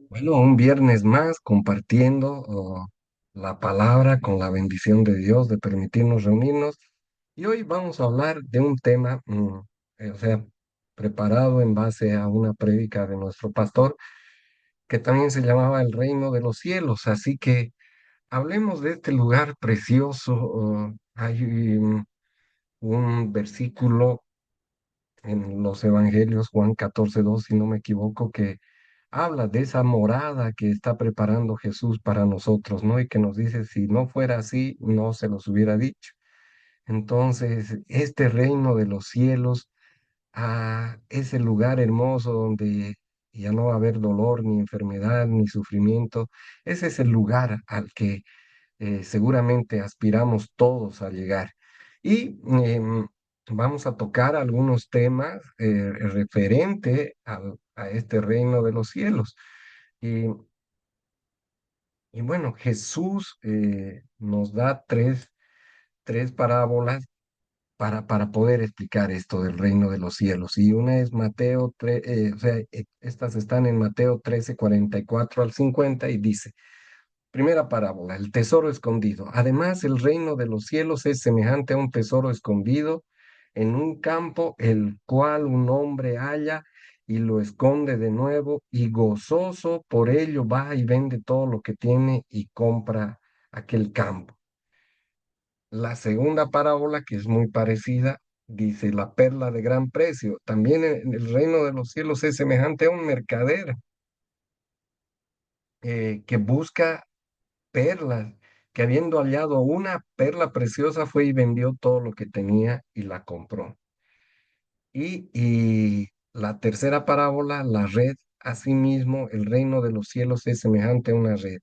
Bueno, un viernes más compartiendo la palabra con la bendición de Dios de permitirnos reunirnos. Y hoy vamos a hablar de un tema, o sea, preparado en base a una prédica de nuestro pastor, que también se llamaba el reino de los cielos. Así que hablemos de este lugar precioso. Hay un versículo en los evangelios, Juan 14:2, si no me equivoco, que habla de esa morada que está preparando Jesús para nosotros, ¿no? Y que nos dice, si no fuera así, no se los hubiera dicho. Entonces, este reino de los cielos, ese lugar hermoso donde ya no va a haber dolor, ni enfermedad, ni sufrimiento, ese es el lugar al que seguramente aspiramos todos a llegar. Y vamos a tocar algunos temas referente a este reino de los cielos. Y, y bueno, Jesús nos da tres parábolas para poder explicar esto del reino de los cielos. Y una es Mateo 3, o sea, estas están en Mateo 13:44 al 50 y dice, primera parábola, el tesoro escondido. Además, el reino de los cielos es semejante a un tesoro escondido en un campo, el cual un hombre halla y lo esconde de nuevo, y gozoso por ello va y vende todo lo que tiene y compra aquel campo. La segunda parábola, que es muy parecida, dice la perla de gran precio. También en el reino de los cielos es semejante a un mercader que busca perlas, que habiendo hallado una perla preciosa fue y vendió todo lo que tenía y la compró. Y la tercera parábola, la red, asimismo, el reino de los cielos es semejante a una red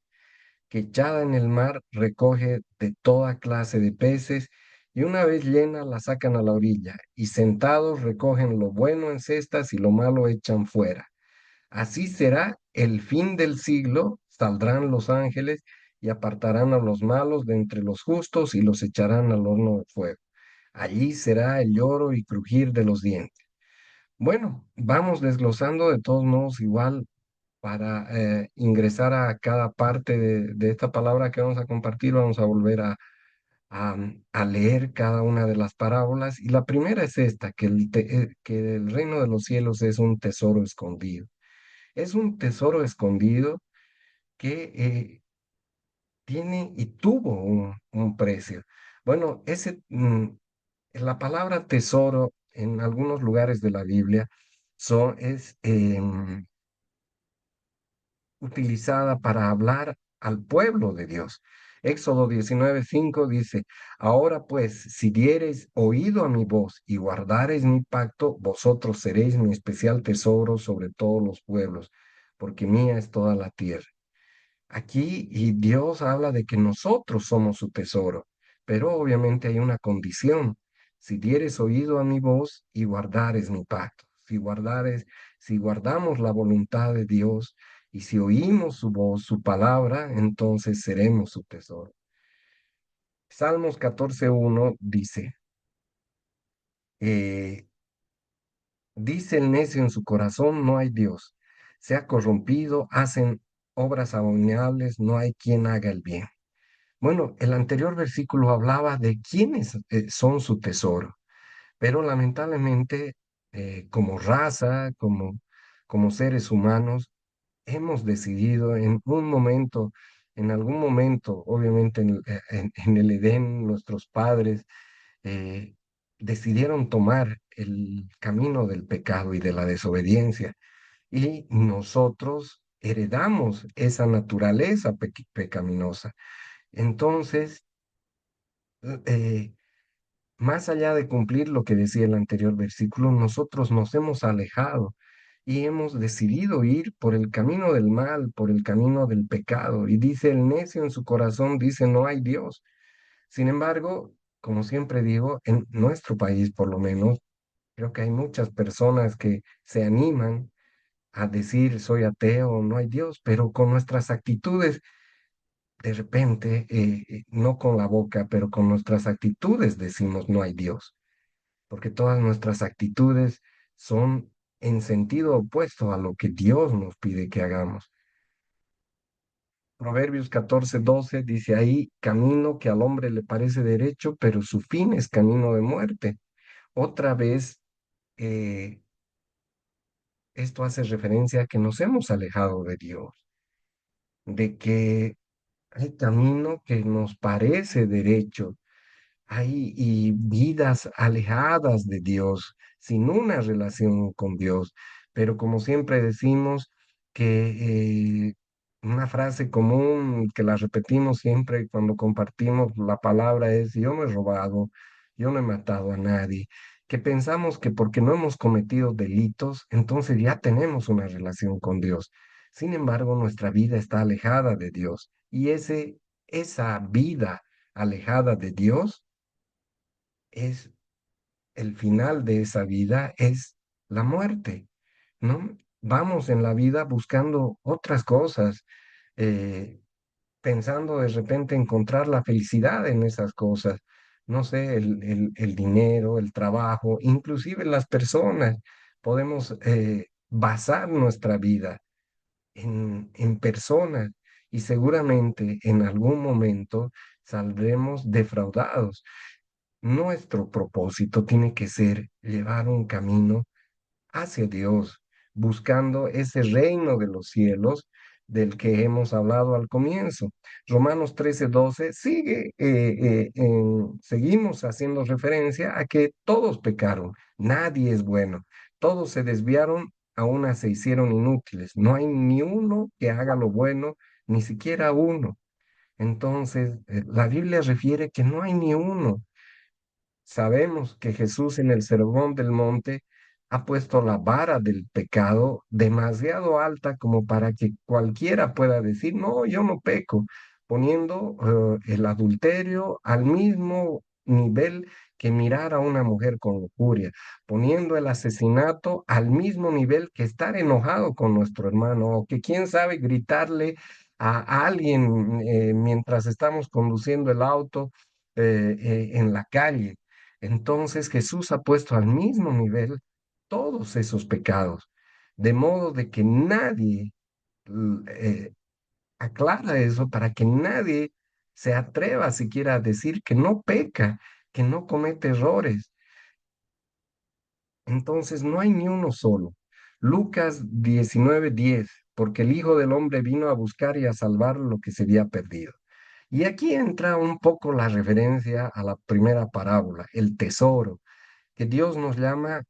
que echada en el mar recoge de toda clase de peces y una vez llena la sacan a la orilla y sentados recogen lo bueno en cestas y lo malo echan fuera. Así será el fin del siglo, saldrán los ángeles y apartarán a los malos de entre los justos y los echarán al horno de fuego. Allí será el lloro y crujir de los dientes. Bueno, vamos desglosando de todos modos igual para ingresar a cada parte de esta palabra que vamos a compartir. Vamos a volver a leer cada una de las parábolas. Y la primera es esta, que el reino de los cielos es un tesoro escondido. Es un tesoro escondido que tiene y tuvo un precio. Bueno, la palabra tesoro en algunos lugares de la Biblia es utilizada para hablar al pueblo de Dios. Éxodo 19:5 dice, ahora pues, si diereis oído a mi voz y guardareis mi pacto, vosotros seréis mi especial tesoro sobre todos los pueblos, porque mía es toda la tierra. Aquí y Dios habla de que nosotros somos su tesoro, pero obviamente hay una condición. Si dieres oído a mi voz y guardares mi pacto, si guardamos la voluntad de Dios y si oímos su voz, su palabra, entonces seremos su tesoro. Salmos 14:1 dice, eh, dice el necio en su corazón, no hay Dios. Se ha corrompido, hacen obras abominables, no hay quien haga el bien. Bueno, el anterior versículo hablaba de quiénes son su tesoro, pero lamentablemente como raza, como seres humanos, hemos decidido en algún momento, obviamente en el Edén, nuestros padres eh, decidieron tomar el camino del pecado y de la desobediencia, y nosotros heredamos esa naturaleza pecaminosa. Entonces, eh, más allá de cumplir lo que decía el anterior versículo, nosotros nos hemos alejado y hemos decidido ir por el camino del mal, por el camino del pecado. Y dice el necio en su corazón, dice, no hay Dios. Sin embargo, como siempre digo, en nuestro país por lo menos, creo que hay muchas personas que se animan a decir, soy ateo, no hay Dios, pero con nuestras actitudes de repente, no con la boca, pero con nuestras actitudes decimos no hay Dios, porque todas nuestras actitudes son en sentido opuesto a lo que Dios nos pide que hagamos. Proverbios 14:12 dice ahí, camino que al hombre le parece derecho, pero su fin es camino de muerte. Otra vez, eh, esto hace referencia a que nos hemos alejado de Dios, de que hay camino que nos parece derecho, hay y vidas alejadas de Dios, sin una relación con Dios. Pero como siempre decimos que una frase común que la repetimos siempre cuando compartimos la palabra es, yo no he robado, yo no he matado a nadie, que pensamos que porque no hemos cometido delitos, entonces ya tenemos una relación con Dios. Sin embargo, nuestra vida está alejada de Dios y esa vida alejada de Dios es el final de esa vida es la muerte, ¿no? Vamos en la vida buscando otras cosas, eh, pensando de repente encontrar la felicidad en esas cosas, no sé, el dinero, el trabajo, inclusive las personas. Podemos basar nuestra vida en personas y seguramente en algún momento saldremos defraudados. Nuestro propósito tiene que ser llevar un camino hacia Dios, buscando ese reino de los cielos del que hemos hablado al comienzo. Romanos 13:12 seguimos haciendo referencia a que todos pecaron, nadie es bueno, todos se desviaron, aún se hicieron inútiles, no hay ni uno que haga lo bueno, ni siquiera uno. Entonces, la Biblia refiere que no hay ni uno. Sabemos que Jesús en el Sermón del Monte ha puesto la vara del pecado demasiado alta como para que cualquiera pueda decir, no, yo no peco, poniendo el adulterio al mismo nivel que mirar a una mujer con lujuria, poniendo el asesinato al mismo nivel que estar enojado con nuestro hermano o que quién sabe gritarle a alguien mientras estamos conduciendo el auto en la calle. Entonces Jesús ha puesto al mismo nivel todos esos pecados, de modo de que nadie aclara eso para que nadie se atreva siquiera a decir que no peca, que no comete errores. Entonces no hay ni uno solo. Lucas 19:10, porque el Hijo del Hombre vino a buscar y a salvar lo que se había perdido. Y aquí entra un poco la referencia a la primera parábola, el tesoro, que Dios nos llama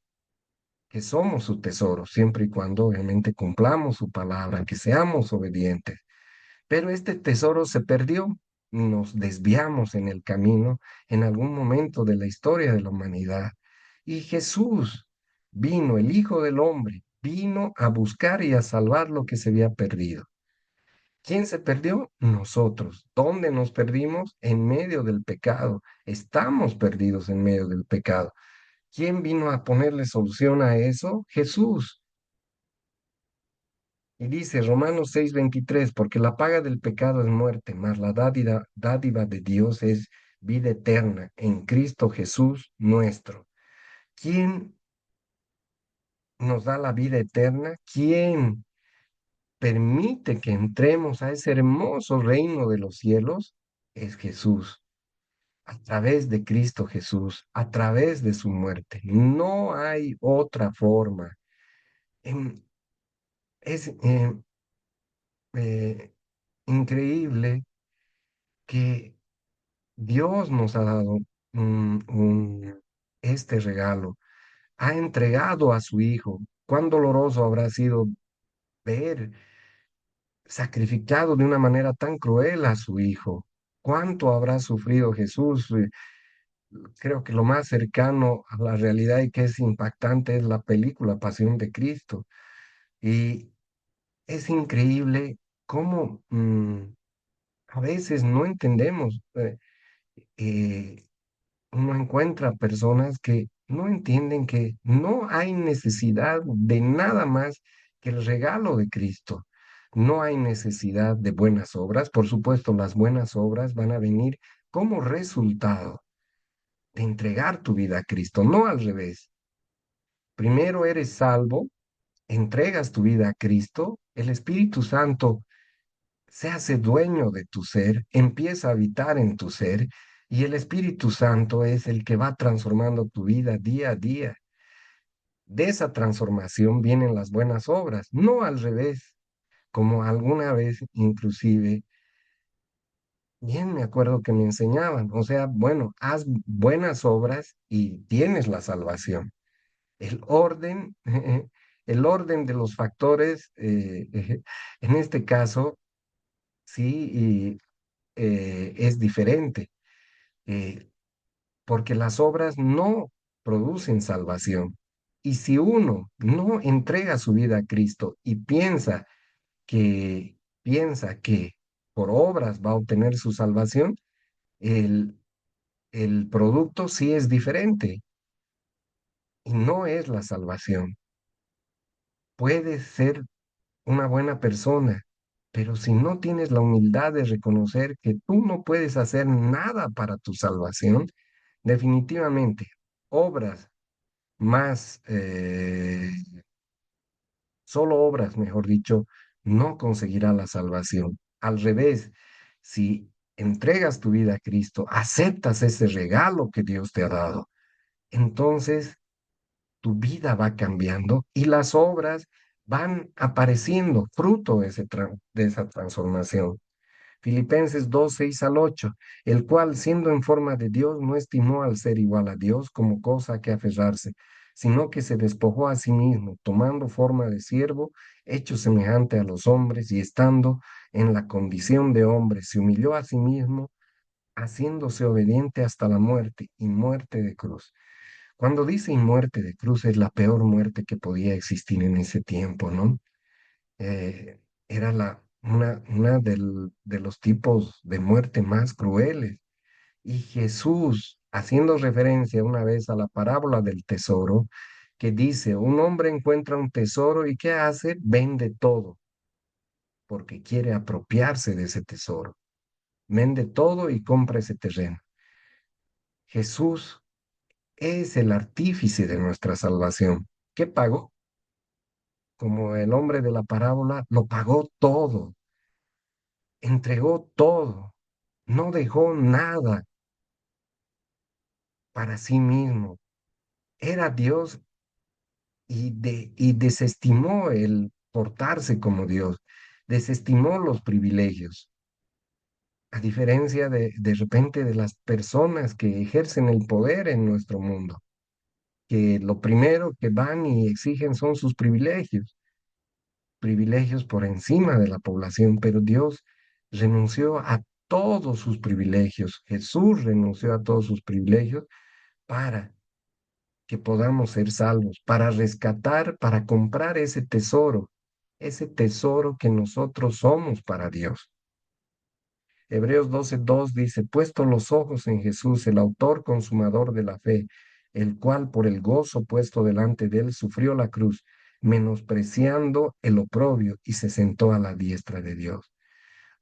que somos su tesoro, siempre y cuando obviamente cumplamos su palabra, que seamos obedientes. Pero este tesoro se perdió, nos desviamos en el camino en algún momento de la historia de la humanidad. Y Jesús vino, el Hijo del Hombre, vino a buscar y a salvar lo que se había perdido. ¿Quién se perdió? Nosotros. ¿Dónde nos perdimos? En medio del pecado. Estamos perdidos en medio del pecado. ¿Quién vino a ponerle solución a eso? Jesús. Y dice Romanos 6:23, porque la paga del pecado es muerte, mas la dádiva de Dios es vida eterna en Cristo Jesús nuestro. ¿Quién nos da la vida eterna? ¿Quién permite que entremos a ese hermoso reino de los cielos? Es Jesús, a través de Cristo Jesús, a través de su muerte. No hay otra forma. Em, Es eh, increíble que Dios nos ha dado este regalo, ha entregado a su Hijo. Cuán doloroso habrá sido ver sacrificado de una manera tan cruel a su Hijo. ¿Cuánto habrá sufrido Jesús? Creo que lo más cercano a la realidad y que es impactante es la película Pasión de Cristo. Y es increíble cómo a veces no entendemos. Eh, Uno encuentra personas que no entienden que no hay necesidad de nada más que el regalo de Cristo. No hay necesidad de buenas obras. Por supuesto, las buenas obras van a venir como resultado de entregar tu vida a Cristo, no al revés. Primero eres salvo, entregas tu vida a Cristo, el Espíritu Santo se hace dueño de tu ser, empieza a habitar en tu ser y el Espíritu Santo es el que va transformando tu vida día a día. De esa transformación vienen las buenas obras, no al revés, como alguna vez inclusive, bien me acuerdo que me enseñaban, o sea, bueno, haz buenas obras y tienes la salvación. El orden, el orden de los factores, en este caso, sí, es diferente, eh, porque las obras no producen salvación. Y si uno no entrega su vida a Cristo y piensa que por obras va a obtener su salvación, el, el producto sí es diferente y no es la salvación. Puedes ser una buena persona, pero si no tienes la humildad de reconocer que tú no puedes hacer nada para tu salvación, definitivamente obras más, solo obras, mejor dicho, no conseguirá la salvación. Al revés, si entregas tu vida a Cristo, aceptas ese regalo que Dios te ha dado, entonces tu vida va cambiando y las obras van apareciendo, fruto de esa transformación. Filipenses 2 6 al 8, el cual, siendo en forma de Dios, no estimó al ser igual a Dios como cosa a que aferrarse, sino que se despojó a sí mismo, tomando forma de siervo, hecho semejante a los hombres, y estando en la condición de hombre, se humilló a sí mismo, haciéndose obediente hasta la muerte y muerte de cruz. Cuando dice y muerte de cruz, es la peor muerte que podía existir en ese tiempo, ¿no? Era una de los tipos de muerte más crueles. Y Jesús, haciendo referencia una vez a la parábola del tesoro, que dice, un hombre encuentra un tesoro y ¿qué hace? Vende todo, porque quiere apropiarse de ese tesoro. Vende todo y compra ese terreno. Jesús es el artífice de nuestra salvación. ¿Qué pagó? Como el hombre de la parábola, lo pagó todo, entregó todo, no dejó nada para sí mismo. Era Dios y desestimó el portarse como Dios, desestimó los privilegios, a diferencia de repente de las personas que ejercen el poder en nuestro mundo, que lo primero que van y exigen son sus privilegios, privilegios por encima de la población, pero Dios renunció a todos sus privilegios, Jesús renunció a todos sus privilegios para que podamos ser salvos, para rescatar, para comprar ese tesoro que nosotros somos para Dios. Hebreos 12:2 dice, puesto los ojos en Jesús, el autor consumador de la fe, el cual por el gozo puesto delante de él sufrió la cruz, menospreciando el oprobio y se sentó a la diestra de Dios.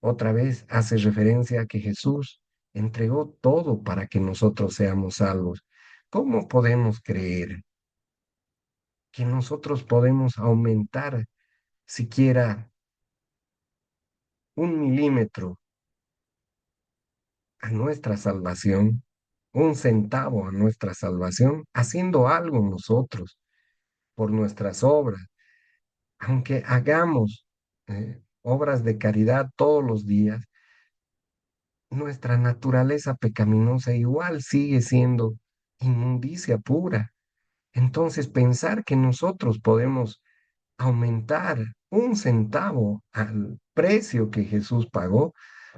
Otra vez hace referencia a que Jesús entregó todo para que nosotros seamos salvos. ¿Cómo podemos creer que nosotros podemos aumentar siquiera 1 milímetro a nuestra salvación, 1 centavo a nuestra salvación, haciendo algo nosotros por nuestras obras? Aunque hagamos obras de caridad todos los días, nuestra naturaleza pecaminosa igual sigue siendo inmundicia pura. Entonces, pensar que nosotros podemos aumentar 1 centavo al precio que Jesús pagó,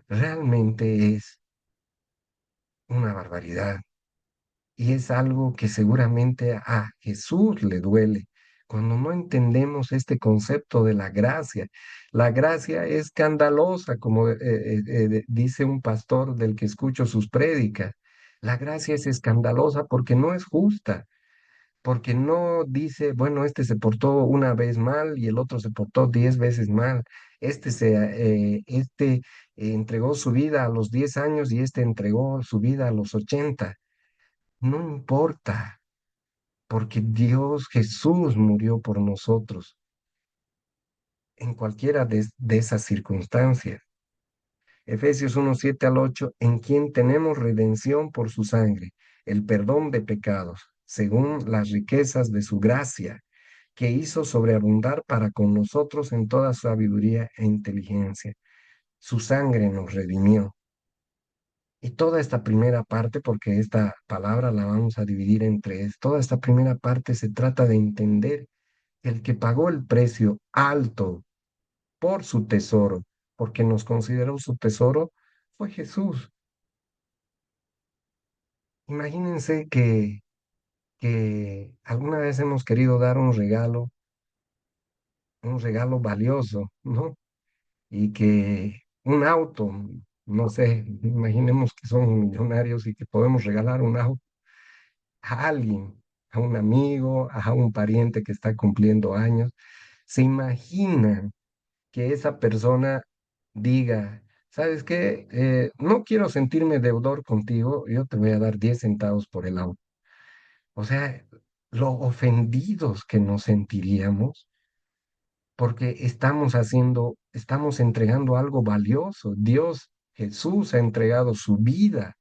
realmente es una barbaridad. Y es algo que seguramente a Jesús le duele cuando no entendemos este concepto de la gracia. La gracia es escandalosa, como dice un pastor del que escucho sus prédicas. La gracia es escandalosa porque no es justa, porque no dice, bueno, este se portó una vez mal y el otro se portó 10 veces mal. Entregó su vida a los 10 años y este entregó su vida a los 80. No importa, porque Dios Jesús murió por nosotros en cualquiera de esas circunstancias. Efesios 1:7 al 8, en quien tenemos redención por su sangre, el perdón de pecados, según las riquezas de su gracia, que hizo sobreabundar para con nosotros en toda sabiduría e inteligencia. Su sangre nos redimió. Y toda esta primera parte, porque esta palabra la vamos a dividir en tres, toda esta primera parte se trata de entender que el que pagó el precio alto por su tesoro, porque nos consideró su tesoro, fue Jesús. Imagínense que alguna vez hemos querido dar un regalo valioso, ¿no? Y que un auto, no sé, imaginemos que somos millonarios y que podemos regalar un auto a alguien, a un amigo, a un pariente que está cumpliendo años. ¿Se imaginan que esa persona diga, ¿sabes qué? No quiero sentirme deudor contigo, yo te voy a dar 10 centavos por el auto? O sea, lo ofendidos que nos sentiríamos porque estamos entregando algo valioso. Dios, Jesús ha entregado su vida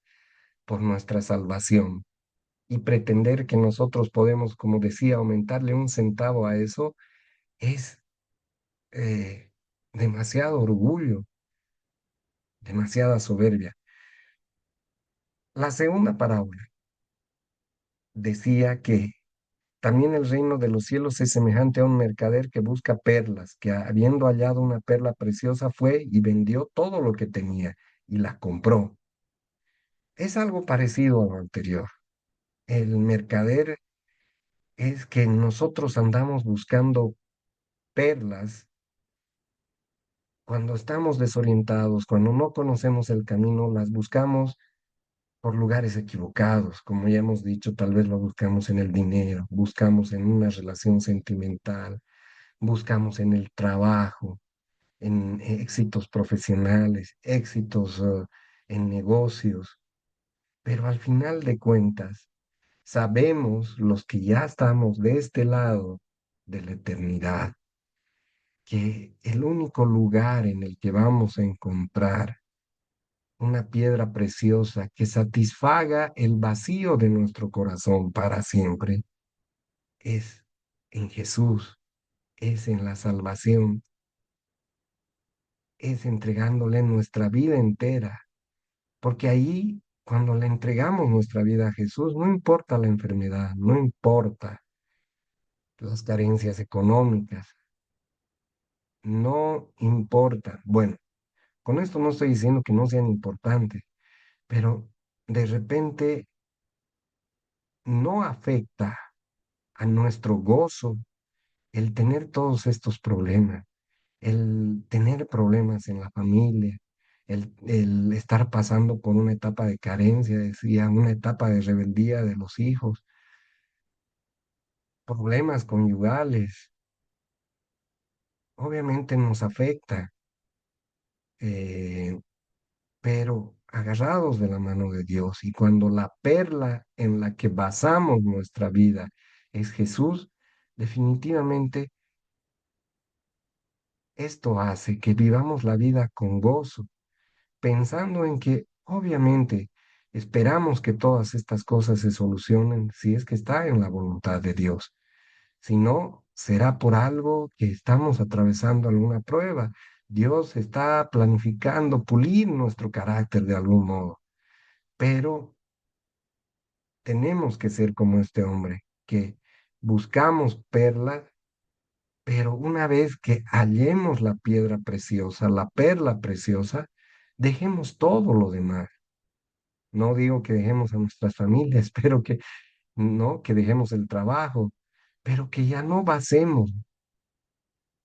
por nuestra salvación. Y pretender que nosotros podemos, como decía, aumentarle un centavo a eso es eh, demasiado orgullo, demasiada soberbia. La segunda parábola decía que también el reino de los cielos es semejante a un mercader que busca perlas, que habiendo hallado una perla preciosa fue y vendió todo lo que tenía y la compró. Es algo parecido a lo anterior. El mercader es que nosotros andamos buscando perlas cuando estamos desorientados, cuando no conocemos el camino, las buscamos por lugares equivocados. Como ya hemos dicho, tal vez lo buscamos en el dinero, buscamos en una relación sentimental, buscamos en el trabajo, en éxitos profesionales, éxitos en negocios. Pero al final de cuentas, sabemos los que ya estamos de este lado de la eternidad, que el único lugar en el que vamos a encontrar una piedra preciosa que satisfaga el vacío de nuestro corazón para siempre es en Jesús, es en la salvación, es entregándole nuestra vida entera, porque ahí, cuando le entregamos nuestra vida a Jesús, no importa la enfermedad, no importa las carencias económicas, no importa. Bueno, con esto no estoy diciendo que no sean importantes, pero de repente no afecta a nuestro gozo el tener todos estos problemas, el tener problemas en la familia, el estar pasando por una etapa de carencia, decía, una etapa de rebeldía de los hijos, problemas conyugales, obviamente nos afecta, eh, pero agarrados de la mano de Dios y cuando la perla en la que basamos nuestra vida es Jesús, definitivamente esto hace que vivamos la vida con gozo, pensando en que obviamente esperamos que todas estas cosas se solucionen si es que está en la voluntad de Dios. Si no, será por algo que estamos atravesando alguna prueba. Dios está planificando pulir nuestro carácter de algún modo, pero tenemos que ser como este hombre, que buscamos perlas, pero una vez que hallemos la piedra preciosa, la perla preciosa, dejemos todo lo demás. No digo que dejemos a nuestras familias, pero que no, que dejemos el trabajo, pero que ya no basemos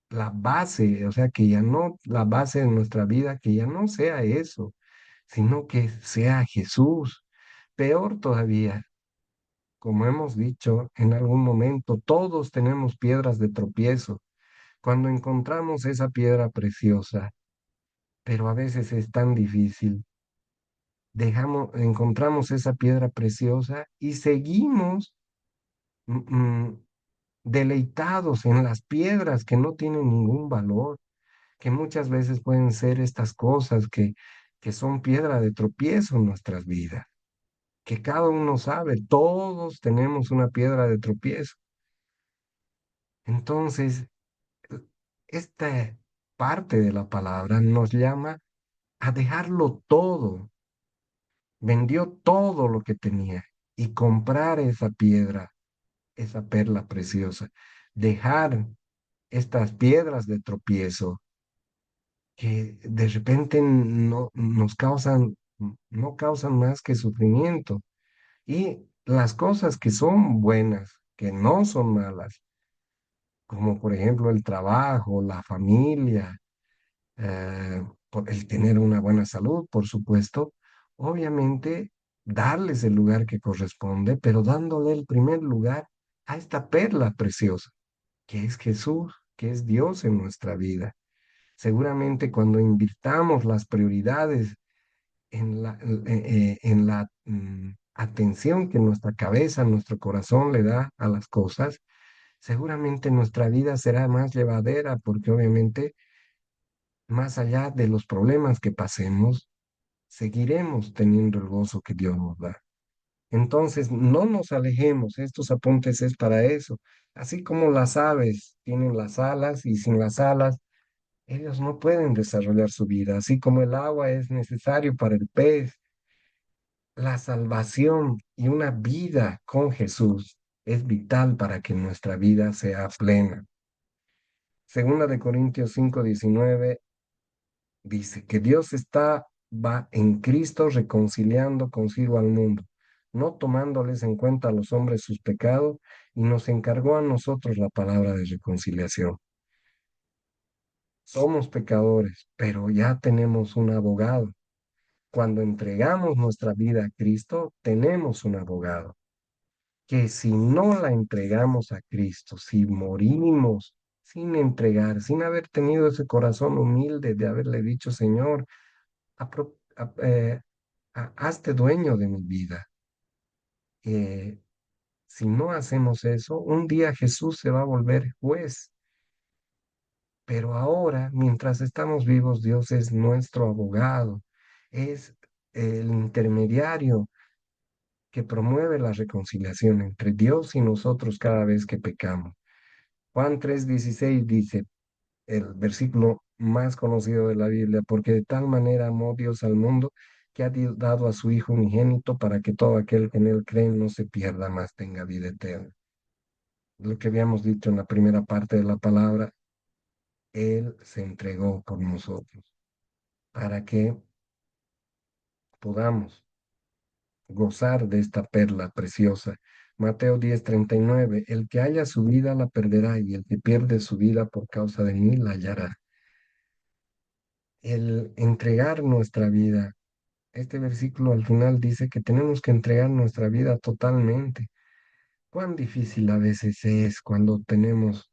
la base, o sea, que ya no la base de nuestra vida, que ya no sea eso, sino que sea Jesús. Peor todavía, como hemos dicho en algún momento, todos tenemos piedras de tropiezo. Cuando encontramos esa piedra preciosa, pero a veces es tan difícil, encontramos esa piedra preciosa y seguimos mm, mm, deleitados en las piedras que no tienen ningún valor, que muchas veces pueden ser estas cosas que son piedra de tropiezo en nuestras vidas, que cada uno sabe, todos tenemos una piedra de tropiezo. Entonces, esta parte de la palabra nos llama a dejarlo todo. Vendió todo lo que tenía y comprar esa piedra, esa perla preciosa. Dejar estas piedras de tropiezo que de repente no nos causan, no causan más que sufrimiento. Y las cosas que son buenas, que no son malas, como por ejemplo el trabajo, la familia, el tener una buena salud, por supuesto, obviamente darles el lugar que corresponde, pero dándole el primer lugar a esta perla preciosa, que es Jesús, que es Dios en nuestra vida. Seguramente cuando invirtamos las prioridades en la atención que nuestra cabeza, nuestro corazón le da a las cosas, seguramente nuestra vida será más llevadera porque obviamente más allá de los problemas que pasemos, seguiremos teniendo el gozo que Dios nos da. Entonces, no nos alejemos, estos apuntes es para eso. Así como las aves tienen las alas y sin las alas, ellos no pueden desarrollar su vida. Así como el agua es necesario para el pez, la salvación y una vida con Jesús es vital para que nuestra vida sea plena. Segunda de Corintios 5:19 dice que Dios va en Cristo reconciliando consigo al mundo, no tomándoles en cuenta a los hombres sus pecados, y nos encargó a nosotros la palabra de reconciliación. Somos pecadores, pero ya tenemos un abogado. Cuando entregamos nuestra vida a Cristo, tenemos un abogado, que si no la entregamos a Cristo, si morimos sin entregar, sin haber tenido ese corazón humilde de haberle dicho, Señor, hazte dueño de mi vida. Eh, si no hacemos eso, un día Jesús se va a volver juez, pero ahora, mientras estamos vivos, Dios es nuestro abogado, es el intermediario que promueve la reconciliación entre Dios y nosotros cada vez que pecamos. Juan 3:16 dice, el versículo más conocido de la Biblia, porque de tal manera amó Dios al mundo que ha dado a su Hijo unigénito para que todo aquel que en él cree no se pierda, más tenga vida eterna. Lo que habíamos dicho en la primera parte de la palabra, Él se entregó por nosotros para que podamos gozar de esta perla preciosa. Mateo 10:39, el que haya su vida la perderá y el que pierde su vida por causa de mí la hallará. El entregar nuestra vida. Este versículo al final dice que tenemos que entregar nuestra vida totalmente. Cuán difícil a veces es cuando tenemos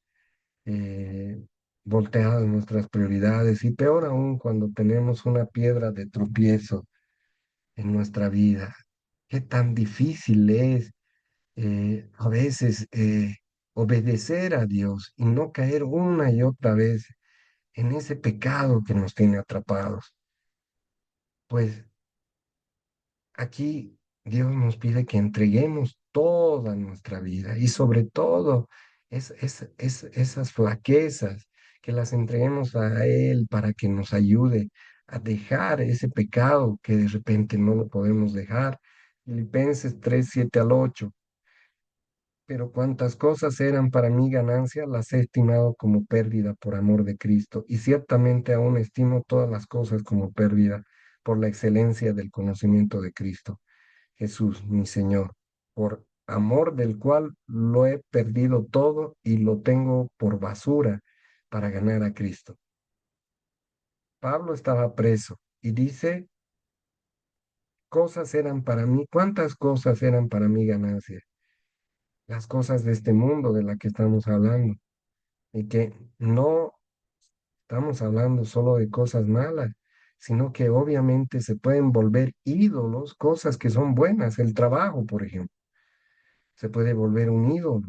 eh, volteadas nuestras prioridades y peor aún cuando tenemos una piedra de tropiezo en nuestra vida. Qué tan difícil es a veces obedecer a Dios y no caer una y otra vez en ese pecado que nos tiene atrapados. Pues aquí Dios nos pide que entreguemos toda nuestra vida y sobre todo esas flaquezas, que las entreguemos a Él para que nos ayude a dejar ese pecado que de repente no lo podemos dejar. Filipenses 3:7 al 8. Pero cuantas cosas eran para mí ganancia, las he estimado como pérdida por amor de Cristo, y ciertamente aún estimo todas las cosas como pérdida por la excelencia del conocimiento de Cristo Jesús, mi Señor, por amor del cual lo he perdido todo y lo tengo por basura para ganar a Cristo. Pablo estaba preso y dice, cosas eran para mí, ¿cuántas cosas eran para mí ganancia? Las cosas de este mundo de la que estamos hablando, y que no estamos hablando solo de cosas malas, sino que obviamente se pueden volver ídolos, cosas que son buenas, el trabajo, por ejemplo, se puede volver un ídolo.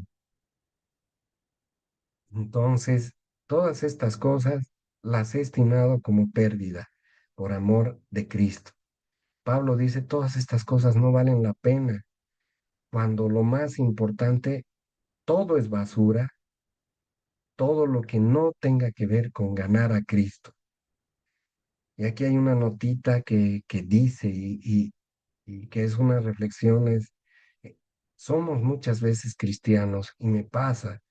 Entonces, todas estas cosas las he estimado como pérdida por amor de Cristo. Pablo dice, todas estas cosas no valen la pena, cuando lo más importante, todo es basura, todo lo que no tenga que ver con ganar a Cristo. Y aquí hay una notita que dice y que es una reflexión, es, eh, somos muchas veces cristianos y me pasa,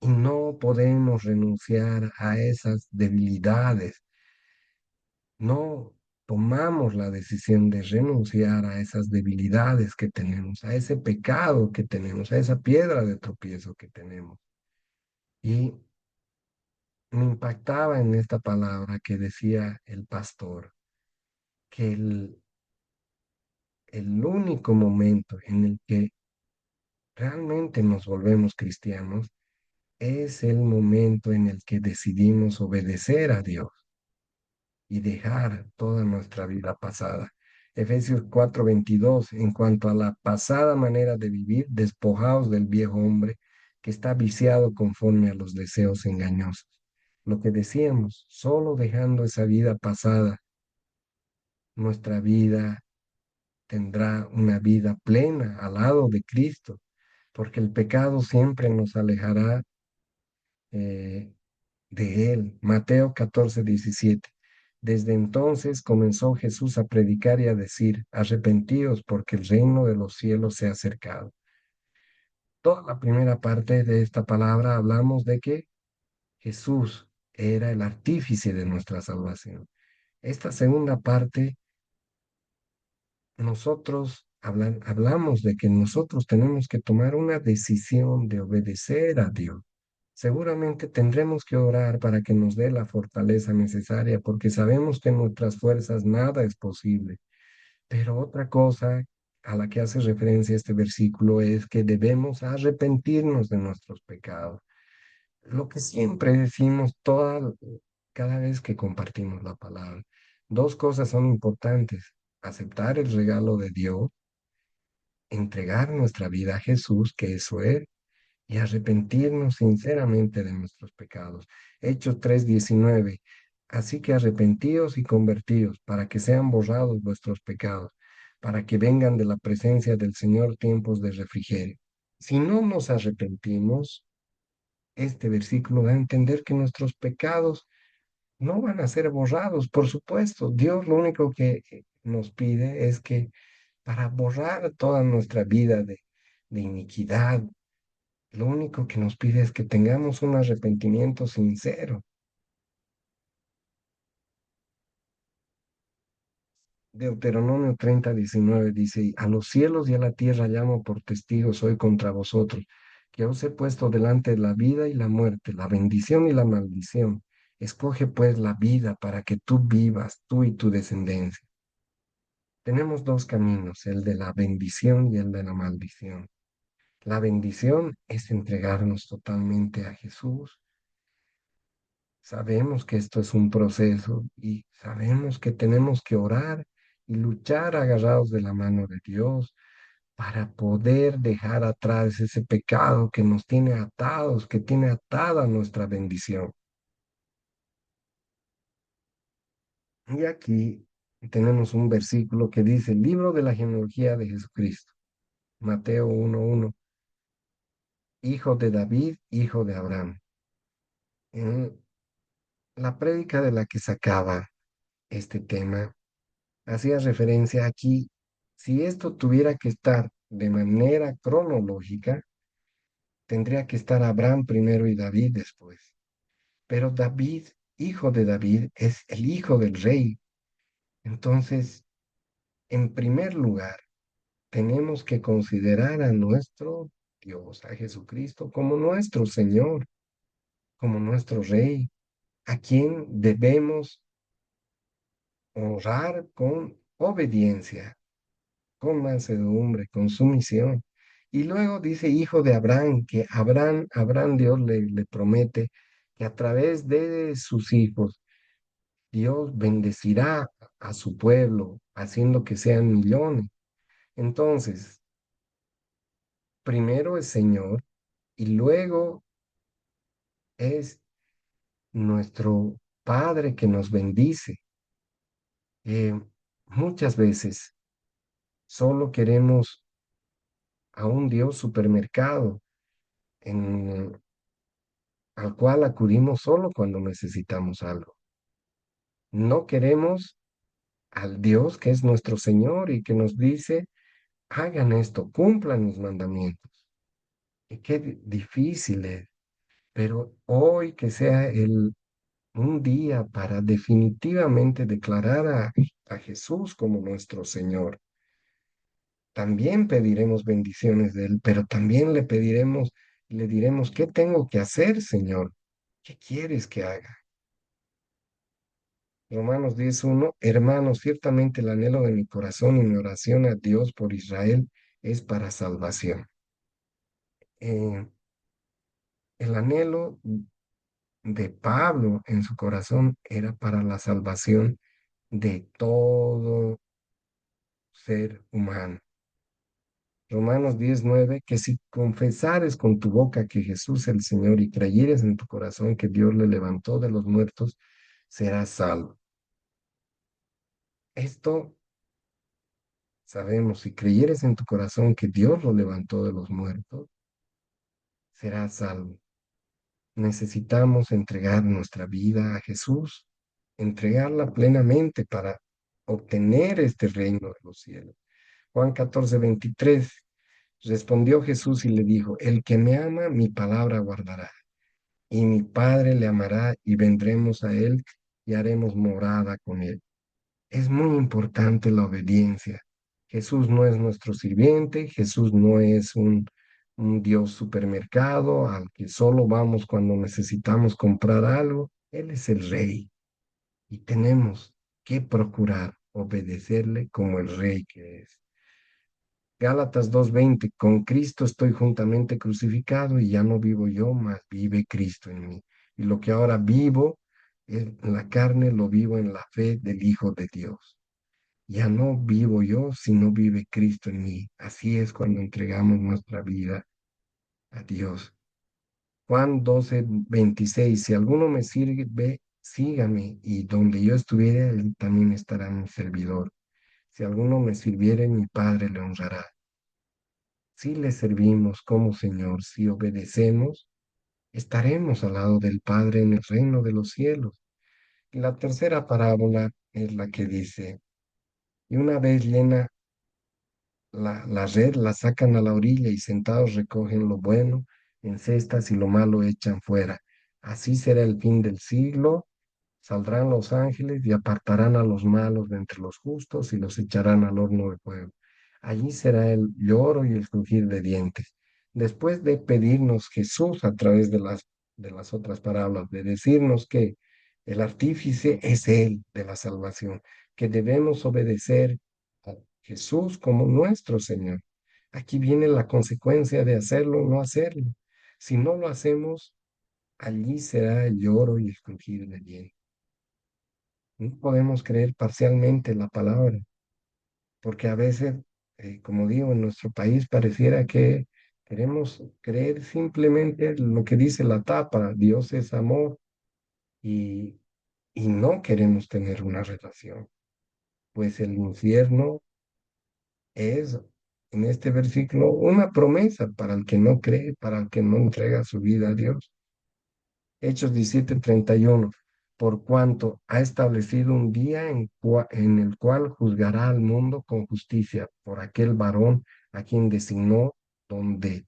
y no podemos renunciar a esas debilidades, no tomamos la decisión de renunciar a esas debilidades que tenemos, a ese pecado que tenemos, a esa piedra de tropiezo que tenemos. Y me impactaba en esta palabra que decía el pastor, que el único momento en el que realmente nos volvemos cristianos es el momento en el que decidimos obedecer a Dios y dejar toda nuestra vida pasada. Efesios 4:22, en cuanto a la pasada manera de vivir, despojaos del viejo hombre que está viciado conforme a los deseos engañosos. Lo que decíamos, solo dejando esa vida pasada, nuestra vida tendrá una vida plena al lado de Cristo, porque el pecado siempre nos alejará eh, de él. Mateo 14:17. Desde entonces comenzó Jesús a predicar y a decir, arrepentíos porque el reino de los cielos se ha acercado. Toda la primera parte de esta palabra hablamos de que Jesús era el artífice de nuestra salvación. Esta segunda parte, nosotros hablamos de que nosotros tenemos que tomar una decisión de obedecer a Dios. Seguramente tendremos que orar para que nos dé la fortaleza necesaria, porque sabemos que en nuestras fuerzas nada es posible. Pero otra cosa a la que hace referencia este versículo es que debemos arrepentirnos de nuestros pecados. Lo que siempre decimos cada vez que compartimos la palabra. Dos cosas son importantes: aceptar el regalo de Dios, entregar nuestra vida a Jesús, que eso es, y arrepentirnos sinceramente de nuestros pecados. Hechos 3:19. Así que arrepentíos y convertíos para que sean borrados vuestros pecados, para que vengan de la presencia del Señor tiempos de refrigerio. Si no nos arrepentimos, este versículo da a entender que nuestros pecados no van a ser borrados. Por supuesto, Dios lo único que nos pide es que para borrar toda nuestra vida de iniquidad, lo único que nos pide es que tengamos un arrepentimiento sincero. Deuteronomio 30:19 dice, a los cielos y a la tierra llamo por testigos hoy contra vosotros, que os he puesto delante la vida y la muerte, la bendición y la maldición. Escoge pues la vida para que tú vivas, tú y tu descendencia. Tenemos dos caminos, el de la bendición y el de la maldición. La bendición es entregarnos totalmente a Jesús. Sabemos que esto es un proceso y sabemos que tenemos que orar y luchar agarrados de la mano de Dios para poder dejar atrás ese pecado que nos tiene atados, que tiene atada nuestra bendición. Y aquí tenemos un versículo que dice, libro de la genealogía de Jesucristo, Mateo 1:1, hijo de David, hijo de Abraham. En la prédica de la que sacaba este tema, hacía referencia aquí, si esto tuviera que estar de manera cronológica, tendría que estar Abraham primero y David después. Pero David, hijo de David, es el hijo del rey. Entonces, en primer lugar, tenemos que considerar a nuestro Dios, a Jesucristo, como nuestro Señor, como nuestro Rey, a quien debemos honrar con obediencia, con mansedumbre, con sumisión. Y luego dice hijo de Abraham, que Abraham Dios le promete que a través de sus hijos Dios bendecirá a su pueblo, haciendo que sean millones. Entonces, primero es Señor y luego es nuestro Padre que nos bendice. Eh, Muchas veces solo queremos a un Dios supermercado al cual acudimos solo cuando necesitamos algo. No queremos al Dios que es nuestro Señor y que nos dice, hagan esto, cumplan mis mandamientos. Y qué difícil es, pero hoy que sea un día para definitivamente declarar a Jesús como nuestro Señor. También pediremos bendiciones de Él, pero también le pediremos, le diremos, ¿qué tengo que hacer, Señor? ¿Qué quieres que haga? Romanos 10:1, hermanos, ciertamente el anhelo de mi corazón y mi oración a Dios por Israel es para salvación. Eh, el anhelo de Pablo en su corazón era para la salvación de todo ser humano. Romanos 10:9, que si confesares con tu boca que Jesús es el Señor y creyeres en tu corazón que Dios le levantó de los muertos, serás salvo. Esto sabemos, si creyeres en tu corazón que Dios lo levantó de los muertos, serás salvo. Necesitamos entregar nuestra vida a Jesús, entregarla plenamente para obtener este reino de los cielos. Juan 14:23, respondió Jesús y le dijo, el que me ama, mi palabra guardará, y mi Padre le amará y vendremos a él y haremos morada con él. Es muy importante la obediencia. Jesús no es nuestro sirviente, Jesús no es un Dios supermercado al que solo vamos cuando necesitamos comprar algo. Él es el Rey y tenemos que procurar obedecerle como el Rey que es. Gálatas 2:20, con Cristo estoy juntamente crucificado y ya no vivo yo, mas vive Cristo en mí. Y lo que ahora vivo en la carne, lo vivo en la fe del Hijo de Dios. Ya no vivo yo, sino vive Cristo en mí. Así es cuando entregamos nuestra vida a Dios. Juan 12:26, si alguno me sirve, sígame, y donde yo estuviere, él también estará mi servidor. Si alguno me sirviere, mi Padre le honrará. Si le servimos como Señor, si obedecemos, estaremos al lado del Padre en el reino de los cielos. Y la tercera parábola es la que dice, y una vez llena la red, la sacan a la orilla y sentados recogen lo bueno en cestas y lo malo echan fuera. Así será el fin del siglo. Saldrán los ángeles y apartarán a los malos de entre los justos y los echarán al horno de fuego. Allí será el lloro y el crujir de dientes. Después de pedirnos Jesús a través de las otras parábolas, de decirnos que el artífice es Él de la salvación, que debemos obedecer a Jesús como nuestro Señor. Aquí viene la consecuencia de hacerlo o no hacerlo. Si no lo hacemos, allí será el lloro y el crujir de dientes. No podemos creer parcialmente la palabra, porque a veces, como digo, en nuestro país pareciera que queremos creer simplemente lo que dice la tapa, Dios es amor, y, y no queremos tener una relación, pues el infierno es, en este versículo, una promesa para el que no cree, para el que no entrega su vida a Dios. Hechos 17:31, por cuanto ha establecido un día en el cual juzgará al mundo con justicia por aquel varón a quien designó, donde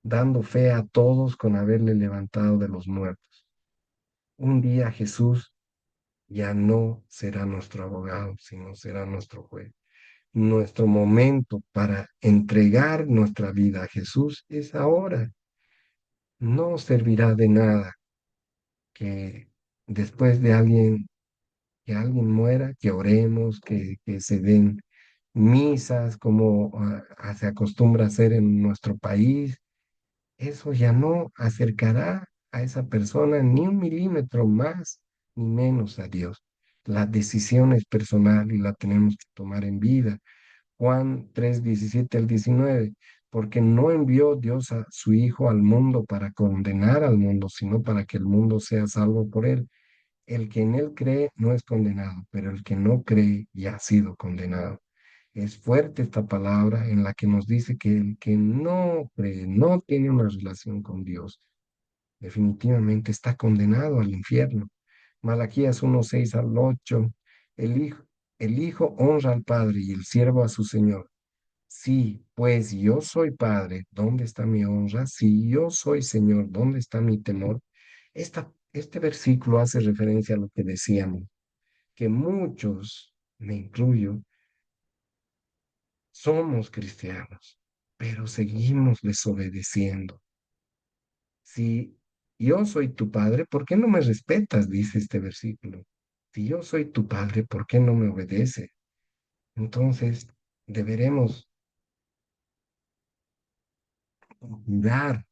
dando fe a todos con haberle levantado de los muertos. Un día Jesús ya no será nuestro abogado, sino será nuestro juez. Nuestro momento para entregar nuestra vida a Jesús es ahora. No servirá de nada que después de que alguien muera, que oremos, que se den misas como se acostumbra a hacer en nuestro país. Eso ya no acercará a esa persona ni un milímetro más ni menos a Dios. La decisión es personal y la tenemos que tomar en vida. Juan 3:17 al 19, porque no envió Dios a su Hijo al mundo para condenar al mundo, sino para que el mundo sea salvo por él. El que en él cree no es condenado, pero el que no cree ya ha sido condenado. Es fuerte esta palabra en la que nos dice que el que no cree, no tiene una relación con Dios, definitivamente está condenado al infierno. Malaquías 1:6 al 8. El hijo, el hijo honra al padre y el siervo a su señor. Sí, pues yo soy padre, ¿dónde está mi honra? Si yo soy señor, ¿dónde está mi temor? Este versículo hace referencia a lo que decíamos, que muchos, me incluyo, somos cristianos, pero seguimos desobedeciendo. Si yo soy tu padre, ¿por qué no me respetas? Dice este versículo. Si yo soy tu padre, ¿por qué no me obedeces? Entonces, deberemos cuidar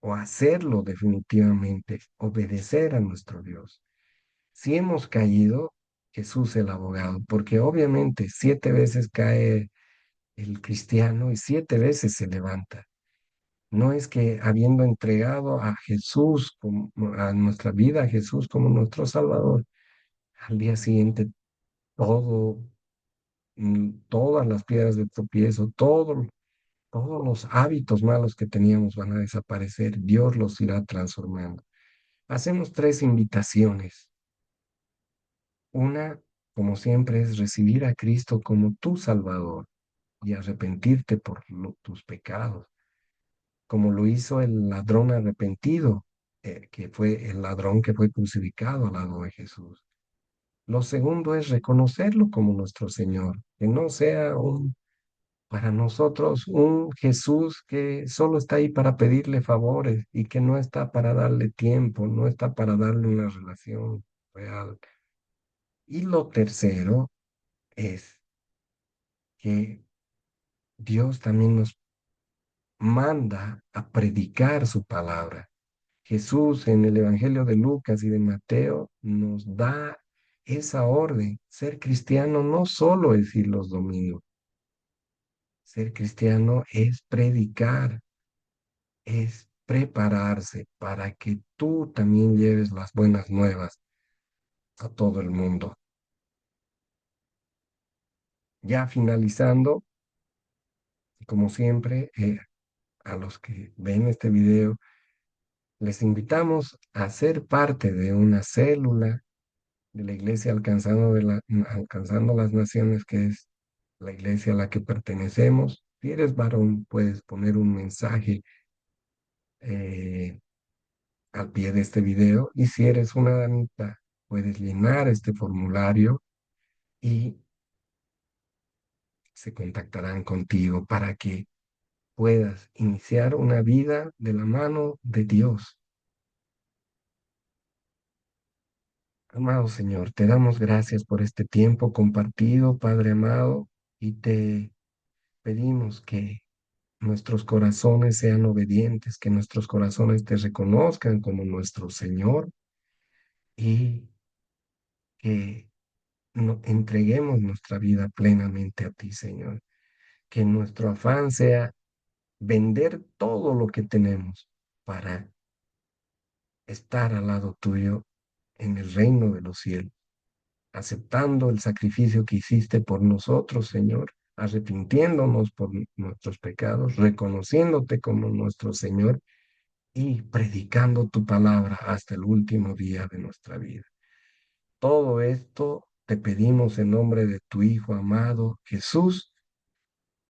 o hacerlo definitivamente, obedecer a nuestro Dios. Si hemos caído, Jesús el abogado, porque obviamente 7 veces cae el cristiano y 7 veces se levanta. No es que habiendo entregado a Jesús, a nuestra vida, a Jesús como nuestro Salvador, al día siguiente todo, todas las piedras de tropiezo, todos los hábitos malos que teníamos van a desaparecer. Dios los irá transformando. Hacemos 3 invitaciones. Una, como siempre, es recibir a Cristo como tu Salvador y arrepentirte por tus pecados, como lo hizo el ladrón arrepentido, que fue el ladrón que fue crucificado al lado de Jesús. Lo segundo es reconocerlo como nuestro Señor, que no sea para nosotros un Jesús que solo está ahí para pedirle favores y que no está para darle tiempo, no está para darle una relación real. Y lo tercero es que Dios también nos manda a predicar su palabra. Jesús en el Evangelio de Lucas y de Mateo nos da esa orden. Ser cristiano no solo es ir los domingos, ser cristiano es predicar, es prepararse para que tú también lleves las buenas nuevas a todo el mundo. Ya finalizando, como siempre, a los que ven este video, les invitamos a ser parte de una célula de la iglesia alcanzando las naciones, que es la iglesia a la que pertenecemos. Si eres varón, puedes poner un mensaje eh, al pie de este video. Y si eres una damita, puedes llenar este formulario y se contactarán contigo para que puedas iniciar una vida de la mano de Dios. Amado Señor, te damos gracias por este tiempo compartido, Padre amado, y te pedimos que nuestros corazones sean obedientes, que nuestros corazones te reconozcan como nuestro Señor y que entreguemos nuestra vida plenamente a ti, Señor. Que nuestro afán sea vender todo lo que tenemos para estar al lado tuyo en el reino de los cielos, aceptando el sacrificio que hiciste por nosotros, Señor, arrepintiéndonos por nuestros pecados, reconociéndote como nuestro Señor y predicando tu palabra hasta el último día de nuestra vida. Todo esto te pedimos en nombre de tu Hijo amado, Jesús,